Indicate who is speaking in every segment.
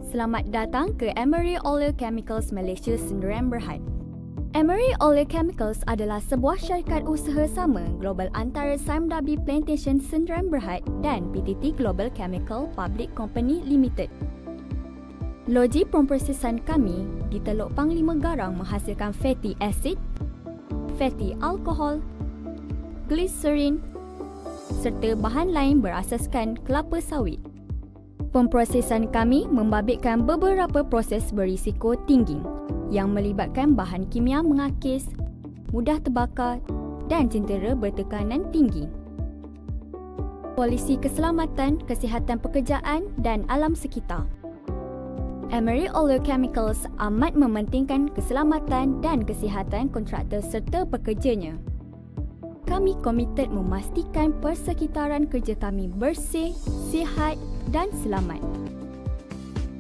Speaker 1: Selamat datang ke Emery Oleochemicals Malaysia Sdn Bhd. Emery Oleochemicals adalah sebuah syarikat usaha sama global antara Sime Darby Plantation Sdn Bhd dan PTT Global Chemical Public Company Limited. Loji pemprosesan kami di Teluk Panglima Garang menghasilkan fatty acid, fatty alkohol, glycerin serta bahan lain berasaskan kelapa sawit. Pemprosesan kami membabitkan beberapa proses berisiko tinggi yang melibatkan bahan kimia mengakis, mudah terbakar dan jentera bertekanan tinggi. Polisi keselamatan, kesihatan pekerjaan dan alam sekitar. Emery Oleochemicals amat mementingkan keselamatan dan kesihatan kontraktor serta pekerjanya. Kami komited memastikan persekitaran kerja kami bersih, sihat dan selamat.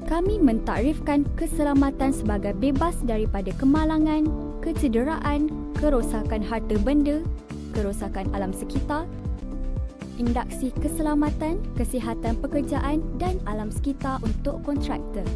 Speaker 1: Kami mentakrifkan keselamatan sebagai bebas daripada kemalangan, kecederaan, kerosakan harta benda, kerosakan alam sekitar, induksi keselamatan, kesihatan pekerjaan dan alam sekitar untuk kontraktor.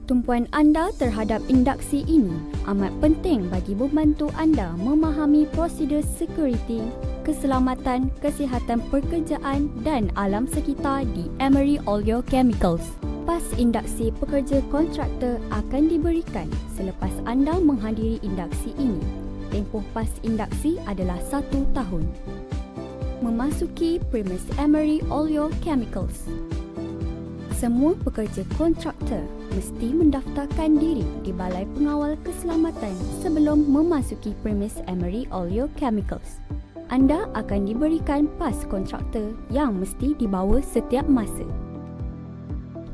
Speaker 1: Tumpuan anda terhadap induksi ini amat penting bagi membantu anda memahami prosedur sekuriti, keselamatan, kesihatan pekerjaan dan alam sekitar di Emery Oleochemicals. Pas induksi pekerja kontraktor akan diberikan selepas anda menghadiri induksi ini. Tempoh pas induksi adalah 1 tahun. Memasuki premis Emery Oleochemicals. Semua pekerja kontraktor mesti mendaftarkan diri di Balai Pengawal Keselamatan sebelum memasuki premis Emery Oleochemicals. Anda akan diberikan pas kontraktor yang mesti dibawa setiap masa.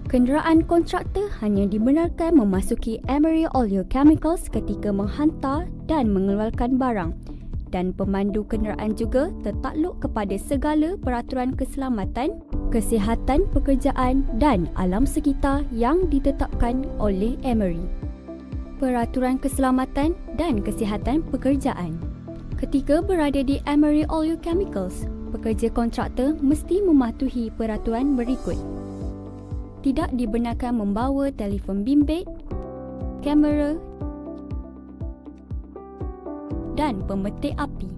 Speaker 1: Kenderaan kontraktor hanya dibenarkan memasuki Emery Oleochemicals ketika menghantar dan mengeluarkan barang, dan pemandu kenderaan juga tertakluk kepada segala peraturan keselamatan, kesihatan pekerjaan dan alam sekitar yang ditetapkan oleh Emery. Peraturan keselamatan dan kesihatan pekerjaan. Ketika berada di Emery Oleochemicals, pekerja kontraktor mesti mematuhi peraturan berikut. Tidak dibenarkan membawa telefon bimbit, kamera dan pemetik api.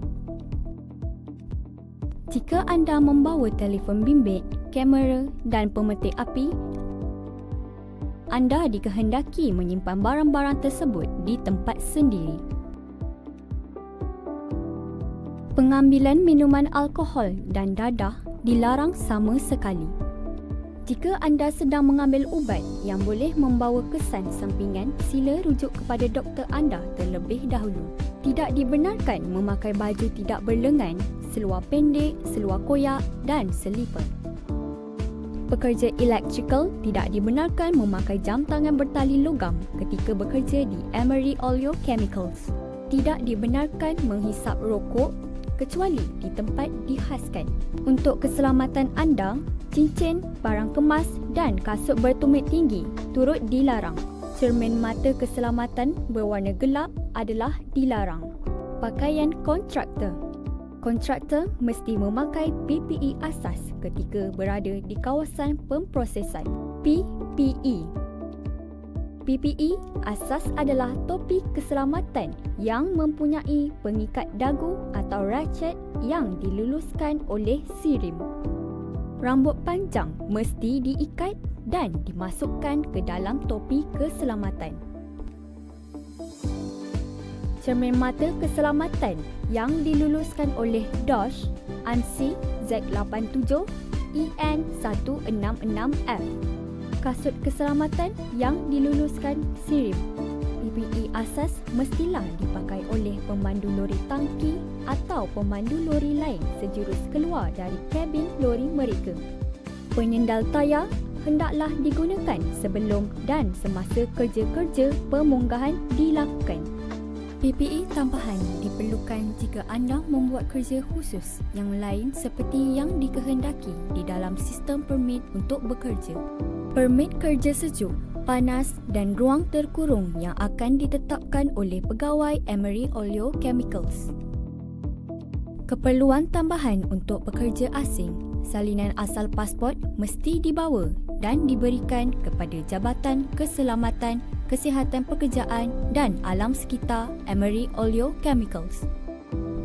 Speaker 1: Jika anda membawa telefon bimbit, kamera dan pemetik api, anda dikehendaki menyimpan barang-barang tersebut di tempat sendiri. Pengambilan minuman alkohol dan dadah dilarang sama sekali. Jika anda sedang mengambil ubat yang boleh membawa kesan sampingan, sila rujuk kepada doktor anda terlebih dahulu. Tidak dibenarkan memakai baju tidak berlengan, seluar pendek, seluar koyak dan selipar. Pekerja elektrikal tidak dibenarkan memakai jam tangan bertali logam ketika bekerja di Emery Oleochemicals. Tidak dibenarkan menghisap rokok kecuali di tempat dihaskan. Untuk keselamatan anda, cincin, barang kemas dan kasut bertumit tinggi turut dilarang. Cermin mata keselamatan berwarna gelap adalah dilarang. Pakaian kontraktor. Kontraktor mesti memakai PPE asas ketika berada di kawasan pemprosesan. PPE. PPE asas adalah topi keselamatan yang mempunyai pengikat dagu atau ratchet yang diluluskan oleh sirim. Rambut panjang mesti diikat dan dimasukkan ke dalam topi keselamatan. Cermin mata keselamatan yang diluluskan oleh DOSH ANSI Z87 EN166F. Kasut keselamatan yang diluluskan sirim. PPE asas mestilah dipakai oleh pemandu lori tangki atau pemandu lori lain sejurus keluar dari kabin lori mereka. Penyendal tayar hendaklah digunakan sebelum dan semasa kerja-kerja pemunggahan dilakukan. PPE tambahan diperlukan jika anda membuat kerja khusus yang lain seperti yang dikehendaki di dalam sistem permit untuk bekerja. Permit kerja sejuk, panas dan ruang terkurung yang akan ditetapkan oleh pegawai Emery Oleochemicals. Keperluan tambahan untuk pekerja asing, salinan asal pasport mesti dibawa dan diberikan kepada Jabatan Keselamatan, Kesihatan Pekerjaan dan Alam Sekitar Emery Oleochemicals.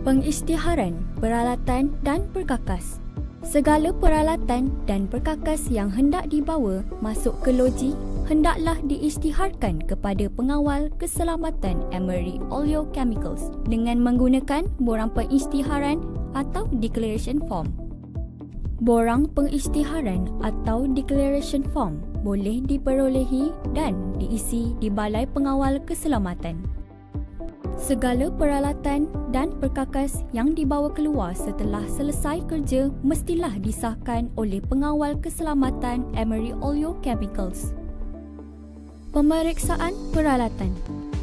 Speaker 1: Pengisytiharan peralatan dan perkakas. Segala peralatan dan perkakas yang hendak dibawa masuk ke loji hendaklah diisytiharkan kepada pengawal keselamatan Emery Oleochemicals dengan menggunakan borang pengisytiharan atau declaration form. Borang pengisytiharan atau declaration form boleh diperolehi dan diisi di Balai Pengawal Keselamatan. Segala peralatan dan perkakas yang dibawa keluar setelah selesai kerja mestilah disahkan oleh Pengawal Keselamatan Emery Oleochemicals. Pemeriksaan peralatan.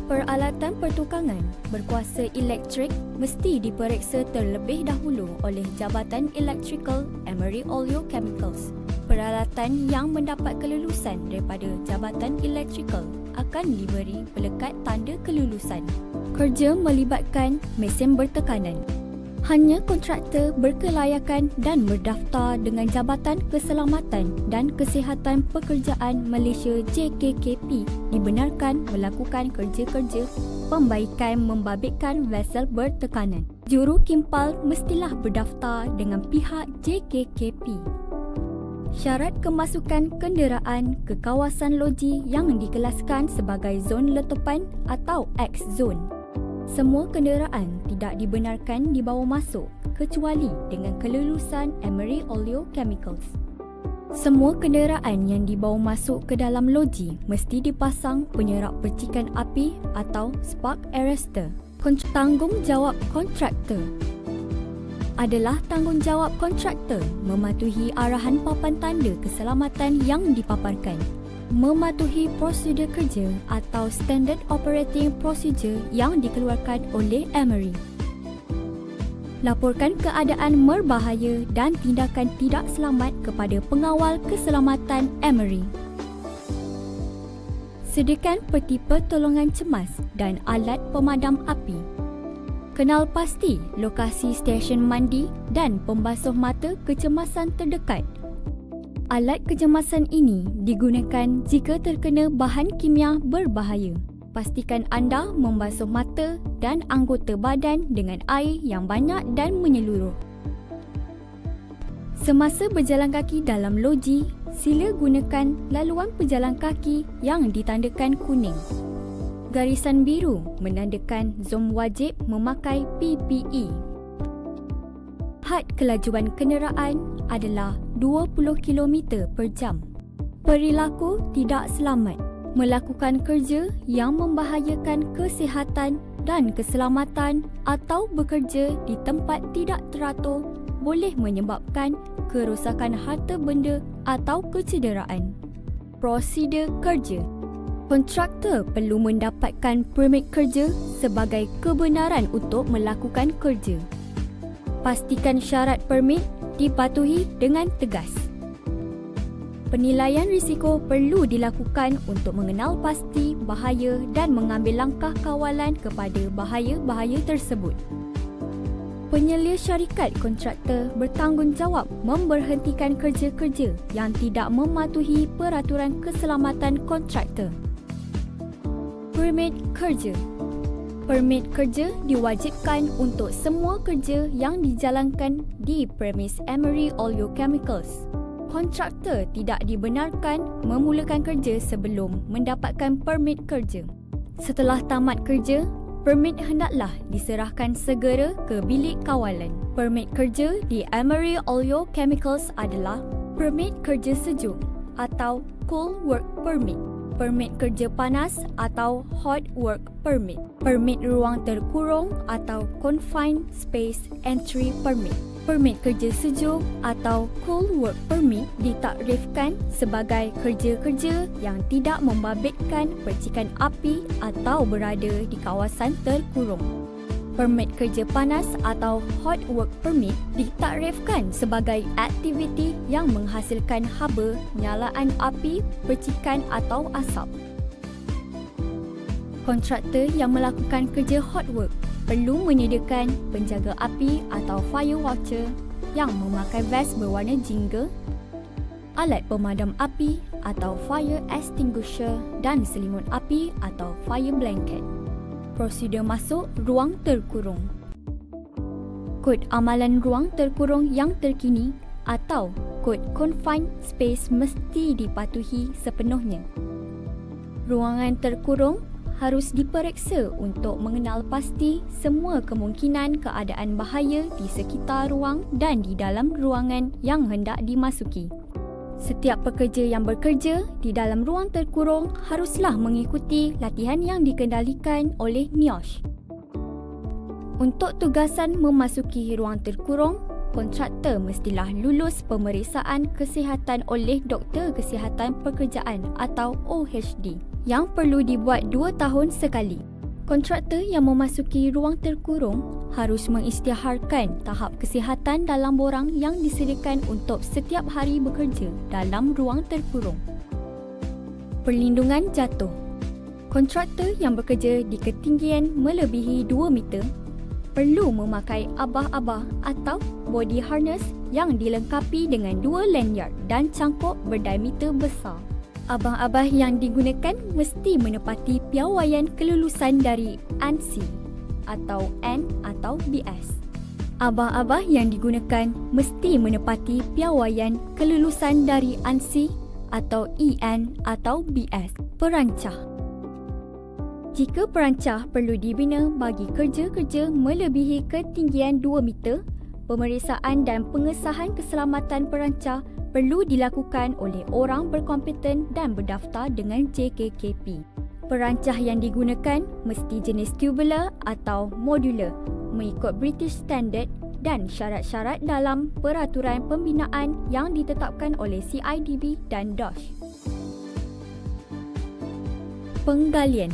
Speaker 1: Peralatan pertukangan berkuasa elektrik mesti diperiksa terlebih dahulu oleh Jabatan Electrical Emery Oleochemicals. Peralatan yang mendapat kelulusan daripada Jabatan Electrical akan diberi pelekat tanda kelulusan. Kerja melibatkan mesin bertekanan. Hanya kontraktor berkelayakan dan berdaftar dengan Jabatan Keselamatan dan Kesihatan Pekerjaan Malaysia JKKP dibenarkan melakukan kerja-kerja pembaikan membabitkan vesel bertekanan. Juru kimpal mestilah berdaftar dengan pihak JKKP. Syarat kemasukan kenderaan ke kawasan loji yang dikelaskan sebagai zon letupan atau X-zone. Semua kenderaan tidak dibenarkan dibawa masuk kecuali dengan kelulusan Emery Oleochemicals. Semua kenderaan yang dibawa masuk ke dalam loji mesti dipasang penyerap percikan api atau spark arrestor. Tanggungjawab kontraktor adalah tanggungjawab kontraktor mematuhi arahan papan tanda keselamatan yang dipaparkan, mematuhi prosedur kerja atau Standard Operating Procedure yang dikeluarkan oleh Emery. Laporkan keadaan berbahaya dan tindakan tidak selamat kepada Pengawal Keselamatan Emery. Sediakan peti pertolongan cemas dan alat pemadam api. Kenal pasti lokasi stesen mandi dan pembasuh mata kecemasan terdekat. Alat kecemasan ini digunakan jika terkena bahan kimia berbahaya. Pastikan anda membasuh mata dan anggota badan dengan air yang banyak dan menyeluruh. Semasa berjalan kaki dalam loji, sila gunakan laluan pejalan kaki yang ditandakan kuning. Garisan biru menandakan zon wajib memakai PPE. Had kelajuan kenderaan adalah 20 km per jam. Perilaku tidak selamat. Melakukan kerja yang membahayakan kesihatan dan keselamatan atau bekerja di tempat tidak teratur boleh menyebabkan kerosakan harta benda atau kecederaan. Prosedur kerja. Kontraktor perlu mendapatkan permit kerja sebagai kebenaran untuk melakukan kerja. Pastikan syarat permit dipatuhi dengan tegas. Penilaian risiko perlu dilakukan untuk mengenal pasti bahaya dan mengambil langkah kawalan kepada bahaya-bahaya tersebut. Penyelia syarikat kontraktor bertanggungjawab memberhentikan kerja-kerja yang tidak mematuhi peraturan keselamatan kontraktor. Permit kerja. Permit kerja diwajibkan untuk semua kerja yang dijalankan di premis Emery Oleochemicals. Kontraktor tidak dibenarkan memulakan kerja sebelum mendapatkan permit kerja. Setelah tamat kerja, permit hendaklah diserahkan segera ke bilik kawalan. Permit kerja di Emery Oleochemicals adalah permit kerja sejuk atau cool work permit, permit kerja panas atau hot work permit, permit ruang terkurung atau confined space entry permit. Permit kerja sejuk atau cool work permit ditakrifkan sebagai kerja-kerja yang tidak membabitkan percikan api atau berada di kawasan terkurung. Permit kerja panas atau hot work permit ditakrifkan sebagai aktiviti yang menghasilkan haba, nyalaan api, percikan atau asap. Kontraktor yang melakukan kerja hot work perlu menyediakan penjaga api atau fire watcher yang memakai vest berwarna jingga, alat pemadam api atau fire extinguisher dan selimut api atau fire blanket. Prosedur masuk ruang terkurung. Kod amalan ruang terkurung yang terkini atau kod confined space mesti dipatuhi sepenuhnya. Ruangan terkurung harus diperiksa untuk mengenal pasti semua kemungkinan keadaan bahaya di sekitar ruang dan di dalam ruangan yang hendak dimasuki. Setiap pekerja yang bekerja di dalam ruang terkurung haruslah mengikuti latihan yang dikendalikan oleh NIOSH. Untuk tugasan memasuki ruang terkurung, kontraktor mestilah lulus pemeriksaan kesihatan oleh Doktor Kesihatan Pekerjaan atau OHD yang perlu dibuat 2 tahun sekali. Kontraktor yang memasuki ruang terkurung harus mengisytiharkan tahap kesihatan dalam borang yang disediakan untuk setiap hari bekerja dalam ruang terkurung. Perlindungan jatuh. Kontraktor yang bekerja di ketinggian melebihi 2 meter perlu memakai abah-abah atau body harness yang dilengkapi dengan 2 lanyard dan cangkuk berdiameter besar. Abah-abah yang digunakan mesti menepati piawaian kelulusan dari ANSI atau N atau BS. Abah-abah yang digunakan mesti menepati piawaian kelulusan dari ANSI atau EN atau BS. Perancah. Jika perancah perlu dibina bagi kerja-kerja melebihi ketinggian 2 meter, pemeriksaan dan pengesahan keselamatan perancah perlu dilakukan oleh orang berkompeten dan berdaftar dengan JKKP. Perancah yang digunakan mesti jenis tubular atau modular, mengikut British Standard dan syarat-syarat dalam peraturan pembinaan yang ditetapkan oleh CIDB dan DOSH. Penggalian.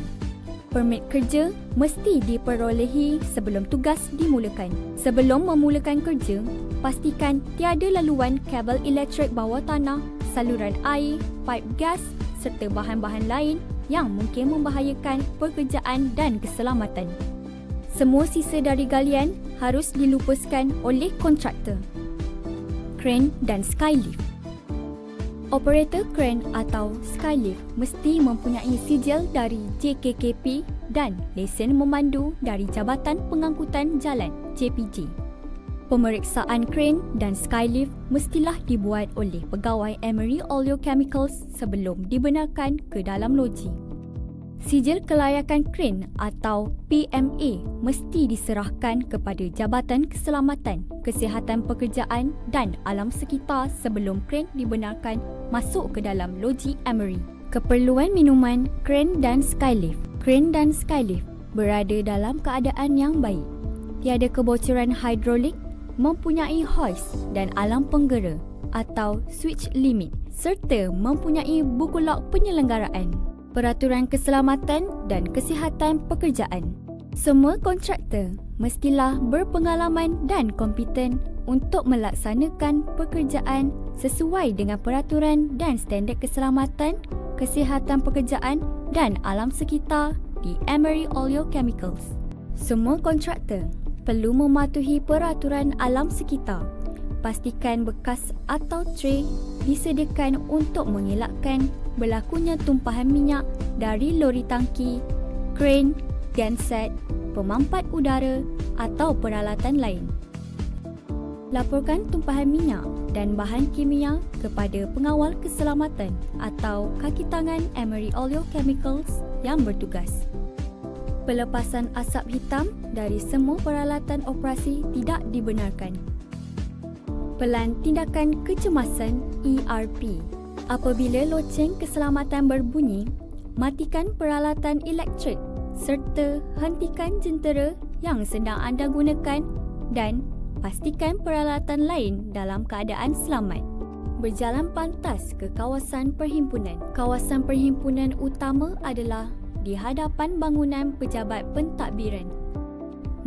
Speaker 1: Permit kerja mesti diperolehi sebelum tugas dimulakan. Sebelum memulakan kerja, pastikan tiada laluan kabel elektrik bawah tanah, saluran air, pipe gas serta bahan-bahan lain yang mungkin membahayakan pekerjaan dan keselamatan. Semua sisa dari galian harus dilupuskan oleh kontraktor. Kren dan skylift. Operator kren atau skylift mesti mempunyai sijil dari JKKP dan lesen memandu dari Jabatan Pengangkutan Jalan JPJ. Pemeriksaan kren dan skylift mestilah dibuat oleh pegawai Emery Oleochemicals sebelum dibenarkan ke dalam loji. Sijil kelayakan kren atau PMA mesti diserahkan kepada Jabatan Keselamatan, Kesihatan Pekerjaan dan Alam Sekitar sebelum kren dibenarkan masuk ke dalam loji Emery. Keperluan minuman kren dan skylift. Kren dan skylift berada dalam keadaan yang baik. Tiada kebocoran hidrolik, mempunyai hoist dan alam penggera atau switch limit serta mempunyai buku log penyelenggaraan. Peraturan keselamatan dan kesihatan pekerjaan. Semua kontraktor mestilah berpengalaman dan kompeten untuk melaksanakan pekerjaan sesuai dengan peraturan dan standard keselamatan, kesihatan pekerjaan dan alam sekitar di Emery Oleochemicals. Semua kontraktor perlu mematuhi peraturan alam sekitar. Pastikan bekas atau tray disediakan untuk mengelakkan berlakunya tumpahan minyak dari lori tangki, kren, genset, pemampat udara atau peralatan lain. Laporkan tumpahan minyak dan bahan kimia kepada pengawal keselamatan atau kaki tangan Emery Oleochemicals yang bertugas. Pelepasan asap hitam dari semua peralatan operasi tidak dibenarkan. Pelan tindakan kecemasan ERP. Apabila loceng keselamatan berbunyi, matikan peralatan elektrik serta hentikan jentera yang sedang anda gunakan dan pastikan peralatan lain dalam keadaan selamat. Berjalan pantas ke kawasan perhimpunan. Kawasan perhimpunan utama adalah di hadapan bangunan pejabat pentadbiran.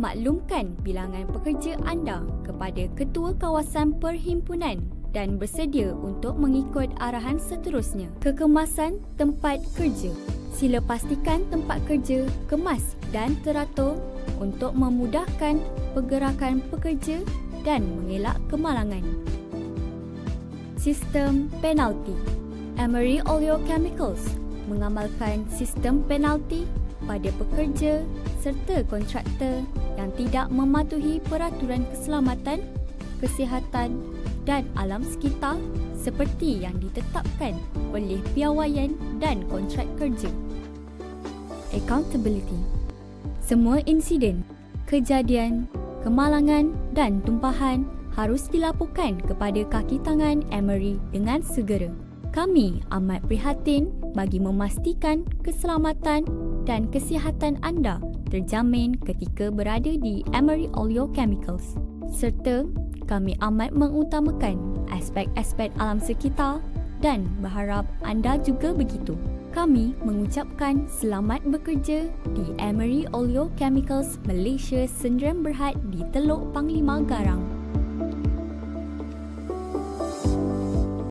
Speaker 1: Maklumkan bilangan pekerja anda kepada ketua kawasan perhimpunan dan bersedia untuk mengikut arahan seterusnya. Kekemasan tempat kerja. Sila pastikan tempat kerja kemas dan teratur untuk memudahkan pergerakan pekerja dan mengelak kemalangan. Sistem penalti. Emery Oleochemicals mengamalkan sistem penalti pada pekerja serta kontraktor yang tidak mematuhi peraturan keselamatan, kesihatan dan alam sekitar seperti yang ditetapkan oleh piawaian dan kontrak kerja. Accountability. Semua insiden, kejadian, kemalangan dan tumpahan harus dilaporkan kepada kaki tangan Emery dengan segera. Kami amat prihatin bagi memastikan keselamatan dan kesihatan anda terjamin ketika berada di Emery Oleochemicals. Serta kami amat mengutamakan aspek-aspek alam sekitar dan berharap anda juga begitu. Kami mengucapkan selamat bekerja di Emery Oleochemicals Malaysia Sdn Bhd di Teluk Panglima Garang.